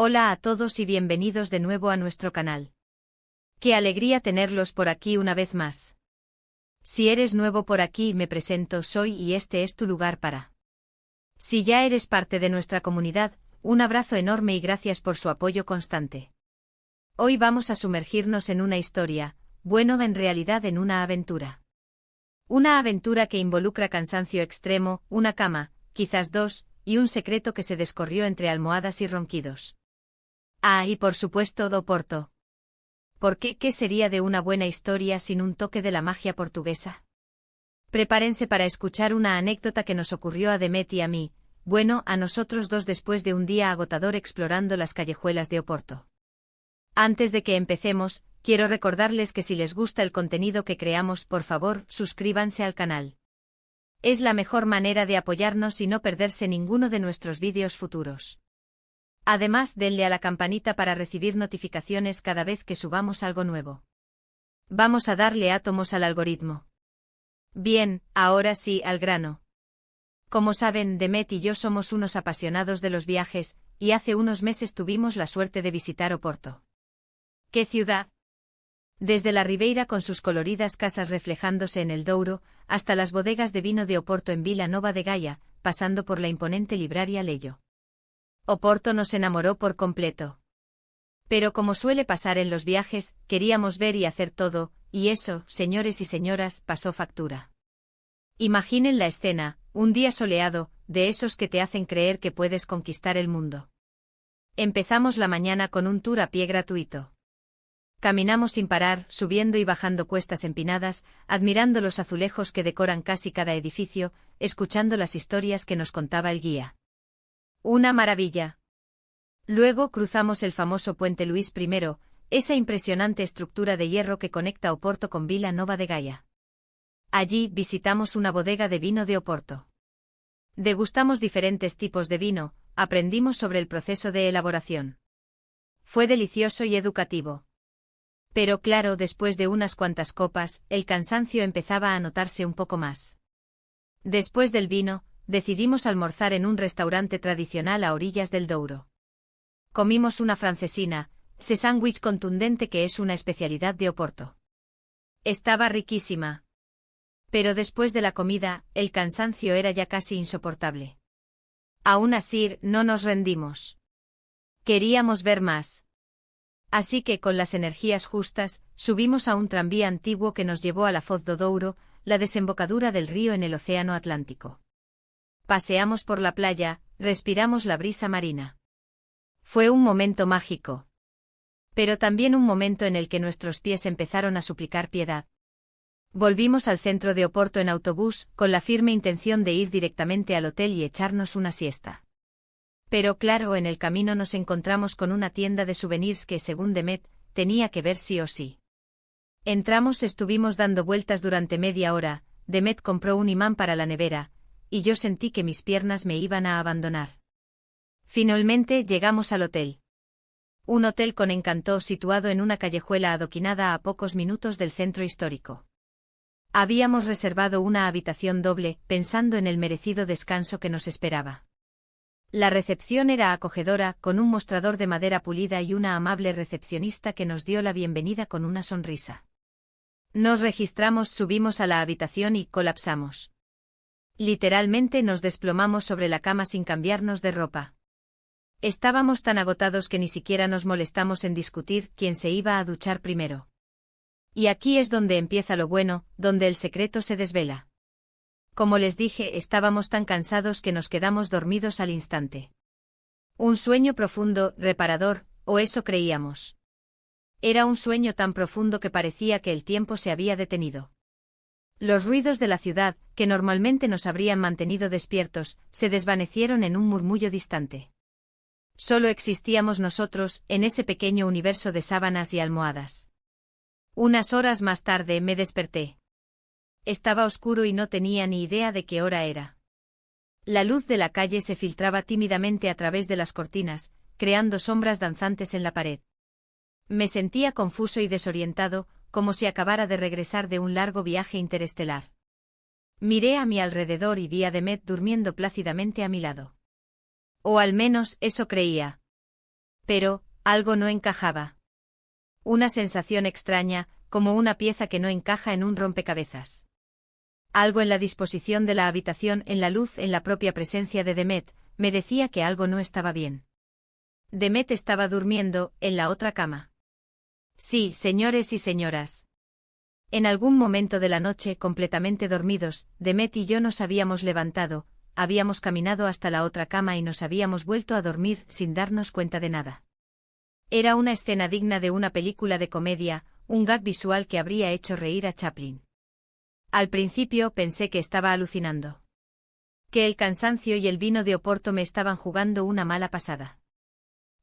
Hola a todos y bienvenidos de nuevo a nuestro canal. Qué alegría tenerlos por aquí una vez más. Si eres nuevo por aquí, me presento, soy y este es tu lugar para. Si ya eres parte de nuestra comunidad, un abrazo enorme y gracias por su apoyo constante. Hoy vamos a sumergirnos en una historia, bueno, en realidad en una aventura. Una aventura que involucra cansancio extremo, una cama, quizás dos, y un secreto que se descorrió entre almohadas y ronquidos. Ah, y por supuesto Oporto. ¿Por qué? ¿Qué sería de una buena historia sin un toque de la magia portuguesa? Prepárense para escuchar una anécdota que nos ocurrió a Demet y a mí, bueno, a nosotros dos después de un día agotador explorando las callejuelas de Oporto. Antes de que empecemos, quiero recordarles que si les gusta el contenido que creamos, por favor, suscríbanse al canal. Es la mejor manera de apoyarnos y no perderse ninguno de nuestros vídeos futuros. Además, denle a la campanita para recibir notificaciones cada vez que subamos algo nuevo. Vamos a darle átomos al algoritmo. Bien, ahora sí, al grano. Como saben, Demet y yo somos unos apasionados de los viajes, y hace unos meses tuvimos la suerte de visitar Oporto. ¿Qué ciudad? Desde la Ribeira con sus coloridas casas reflejándose en el Douro, hasta las bodegas de vino de Oporto en Vila Nova de Gaia, pasando por la imponente libraria Leyo. Oporto nos enamoró por completo. Pero como suele pasar en los viajes, queríamos ver y hacer todo, y eso, señores y señoras, pasó factura. Imaginen la escena, un día soleado, de esos que te hacen creer que puedes conquistar el mundo. Empezamos la mañana con un tour a pie gratuito. Caminamos sin parar, subiendo y bajando cuestas empinadas, admirando los azulejos que decoran casi cada edificio, escuchando las historias que nos contaba el guía. Una maravilla. Luego cruzamos el famoso Puente Luís I, esa impresionante estructura de hierro que conecta Oporto con Vila Nova de Gaia. Allí visitamos una bodega de vino de Oporto. Degustamos diferentes tipos de vino, aprendimos sobre el proceso de elaboración. Fue delicioso y educativo. Pero claro, después de unas cuantas copas, el cansancio empezaba a notarse un poco más. Después del vino, decidimos almorzar en un restaurante tradicional a orillas del Douro. Comimos una francesina, ese sándwich contundente que es una especialidad de Oporto. Estaba riquísima. Pero después de la comida, el cansancio era ya casi insoportable. Aún así, no nos rendimos. Queríamos ver más. Así que, con las energías justas, subimos a un tranvía antiguo que nos llevó a la Foz do Douro, la desembocadura del río en el Océano Atlántico. Paseamos por la playa, respiramos la brisa marina. Fue un momento mágico. Pero también un momento en el que nuestros pies empezaron a suplicar piedad. Volvimos al centro de Oporto en autobús, con la firme intención de ir directamente al hotel y echarnos una siesta. Pero claro, en el camino nos encontramos con una tienda de souvenirs que, según Demet, tenía que ver sí o sí. Entramos, estuvimos dando vueltas durante media hora, Demet compró un imán para la nevera, y yo sentí que mis piernas me iban a abandonar. Finalmente llegamos al hotel. Un hotel con encanto situado en una callejuela adoquinada a pocos minutos del centro histórico. Habíamos reservado una habitación doble, pensando en el merecido descanso que nos esperaba. La recepción era acogedora, con un mostrador de madera pulida y una amable recepcionista que nos dio la bienvenida con una sonrisa. Nos registramos, subimos a la habitación y colapsamos. Literalmente nos desplomamos sobre la cama sin cambiarnos de ropa. Estábamos tan agotados que ni siquiera nos molestamos en discutir quién se iba a duchar primero. Y aquí es donde empieza lo bueno, donde el secreto se desvela. Como les dije, estábamos tan cansados que nos quedamos dormidos al instante. Un sueño profundo, reparador, o eso creíamos. Era un sueño tan profundo que parecía que el tiempo se había detenido. Los ruidos de la ciudad, que normalmente nos habrían mantenido despiertos, se desvanecieron en un murmullo distante. Solo existíamos nosotros, en ese pequeño universo de sábanas y almohadas. Unas horas más tarde me desperté. Estaba oscuro y no tenía ni idea de qué hora era. La luz de la calle se filtraba tímidamente a través de las cortinas, creando sombras danzantes en la pared. Me sentía confuso y desorientado, como si acabara de regresar de un largo viaje interestelar. Miré a mi alrededor y vi a Demet durmiendo plácidamente a mi lado. O al menos eso creía. Pero, algo no encajaba. Una sensación extraña, como una pieza que no encaja en un rompecabezas. Algo en la disposición de la habitación, en la luz, en la propia presencia de Demet, me decía que algo no estaba bien. Demet estaba durmiendo, en la otra cama. Sí, señores y señoras. En algún momento de la noche, completamente dormidos, Demet y yo nos habíamos levantado, habíamos caminado hasta la otra cama y nos habíamos vuelto a dormir sin darnos cuenta de nada. Era una escena digna de una película de comedia, un gag visual que habría hecho reír a Chaplin. Al principio pensé que estaba alucinando. Que el cansancio y el vino de Oporto me estaban jugando una mala pasada.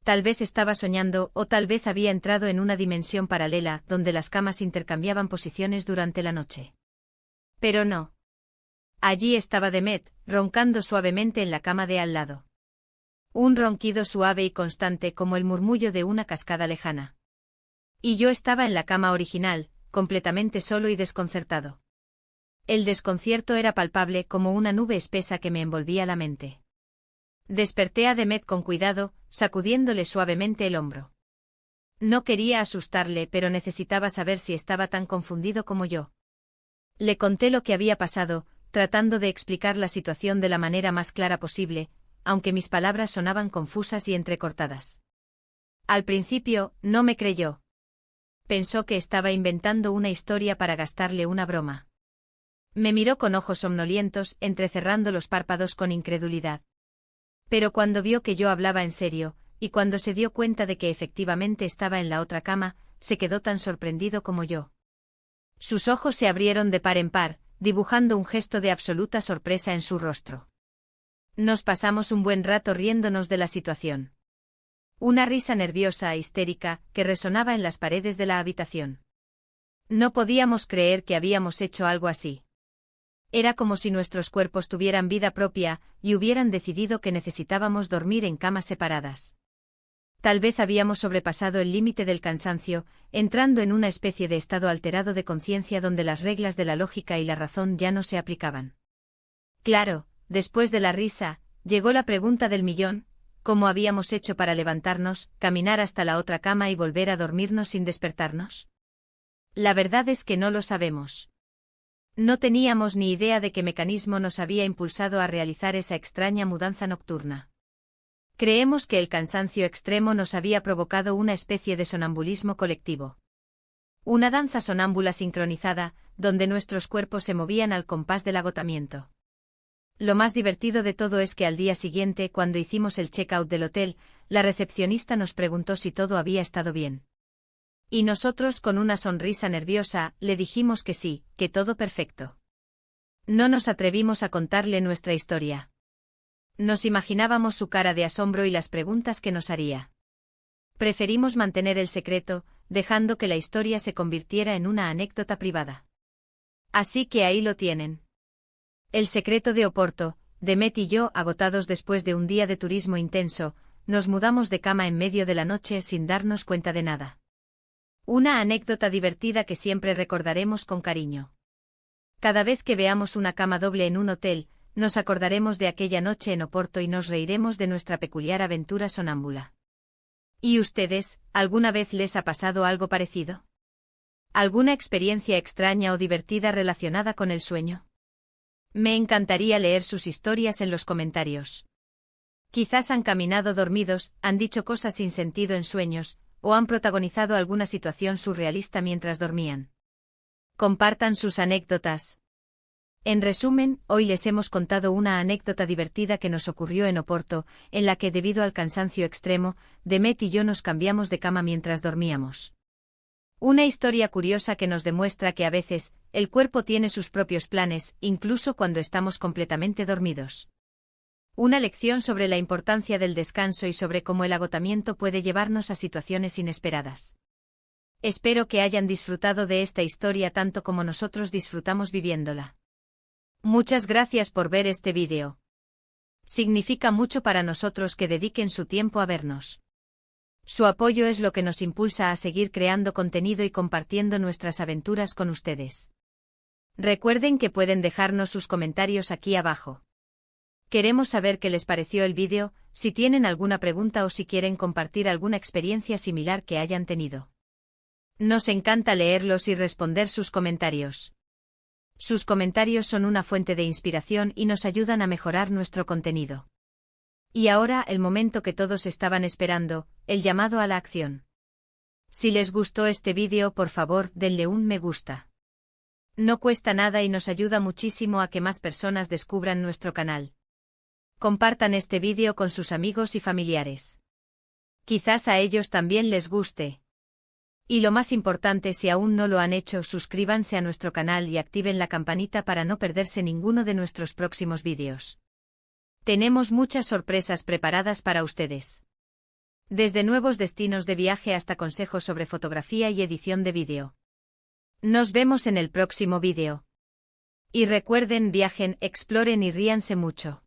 Tal vez estaba soñando, o tal vez había entrado en una dimensión paralela donde las camas intercambiaban posiciones durante la noche. Pero no. Allí estaba Demet, roncando suavemente en la cama de al lado. Un ronquido suave y constante como el murmullo de una cascada lejana. Y yo estaba en la cama original, completamente solo y desconcertado. El desconcierto era palpable como una nube espesa que me envolvía la mente. Desperté a Demet con cuidado, sacudiéndole suavemente el hombro. No quería asustarle, pero necesitaba saber si estaba tan confundido como yo. Le conté lo que había pasado, tratando de explicar la situación de la manera más clara posible, aunque mis palabras sonaban confusas y entrecortadas. Al principio, no me creyó. Pensó que estaba inventando una historia para gastarle una broma. Me miró con ojos somnolientos, entrecerrando los párpados con incredulidad. Pero cuando vio que yo hablaba en serio, y cuando se dio cuenta de que efectivamente estaba en la otra cama, se quedó tan sorprendido como yo. Sus ojos se abrieron de par en par, dibujando un gesto de absoluta sorpresa en su rostro. Nos pasamos un buen rato riéndonos de la situación. Una risa nerviosa e histérica que resonaba en las paredes de la habitación. No podíamos creer que habíamos hecho algo así. Era como si nuestros cuerpos tuvieran vida propia y hubieran decidido que necesitábamos dormir en camas separadas. Tal vez habíamos sobrepasado el límite del cansancio, entrando en una especie de estado alterado de conciencia donde las reglas de la lógica y la razón ya no se aplicaban. Claro, después de la risa, llegó la pregunta del millón: ¿cómo habíamos hecho para levantarnos, caminar hasta la otra cama y volver a dormirnos sin despertarnos? La verdad es que no lo sabemos. No teníamos ni idea de qué mecanismo nos había impulsado a realizar esa extraña mudanza nocturna. Creemos que el cansancio extremo nos había provocado una especie de sonambulismo colectivo. Una danza sonámbula sincronizada, donde nuestros cuerpos se movían al compás del agotamiento. Lo más divertido de todo es que al día siguiente, cuando hicimos el check-out del hotel, la recepcionista nos preguntó si todo había estado bien. Y nosotros, con una sonrisa nerviosa, le dijimos que sí, que todo perfecto. No nos atrevimos a contarle nuestra historia. Nos imaginábamos su cara de asombro y las preguntas que nos haría. Preferimos mantener el secreto, dejando que la historia se convirtiera en una anécdota privada. Así que ahí lo tienen. El secreto de Oporto. Demet y yo, agotados después de un día de turismo intenso, nos mudamos de cama en medio de la noche sin darnos cuenta de nada. Una anécdota divertida que siempre recordaremos con cariño. Cada vez que veamos una cama doble en un hotel, nos acordaremos de aquella noche en Oporto y nos reiremos de nuestra peculiar aventura sonámbula. ¿Y ustedes, alguna vez les ha pasado algo parecido? ¿Alguna experiencia extraña o divertida relacionada con el sueño? Me encantaría leer sus historias en los comentarios. Quizás han caminado dormidos, han dicho cosas sin sentido en sueños, o han protagonizado alguna situación surrealista mientras dormían. Compartan sus anécdotas. En resumen, hoy les hemos contado una anécdota divertida que nos ocurrió en Oporto, en la que debido al cansancio extremo, Demet y yo nos cambiamos de cama mientras dormíamos. Una historia curiosa que nos demuestra que a veces, el cuerpo tiene sus propios planes, incluso cuando estamos completamente dormidos. Una lección sobre la importancia del descanso y sobre cómo el agotamiento puede llevarnos a situaciones inesperadas. Espero que hayan disfrutado de esta historia tanto como nosotros disfrutamos viviéndola. Muchas gracias por ver este vídeo. Significa mucho para nosotros que dediquen su tiempo a vernos. Su apoyo es lo que nos impulsa a seguir creando contenido y compartiendo nuestras aventuras con ustedes. Recuerden que pueden dejarnos sus comentarios aquí abajo. Queremos saber qué les pareció el vídeo, si tienen alguna pregunta o si quieren compartir alguna experiencia similar que hayan tenido. Nos encanta leerlos y responder sus comentarios. Sus comentarios son una fuente de inspiración y nos ayudan a mejorar nuestro contenido. Y ahora el momento que todos estaban esperando, el llamado a la acción. Si les gustó este vídeo, por favor, denle un me gusta. No cuesta nada y nos ayuda muchísimo a que más personas descubran nuestro canal. Compartan este vídeo con sus amigos y familiares. Quizás a ellos también les guste. Y lo más importante, si aún no lo han hecho, suscríbanse a nuestro canal y activen la campanita para no perderse ninguno de nuestros próximos vídeos. Tenemos muchas sorpresas preparadas para ustedes. Desde nuevos destinos de viaje hasta consejos sobre fotografía y edición de vídeo. Nos vemos en el próximo vídeo. Y recuerden, viajen, exploren y ríanse mucho.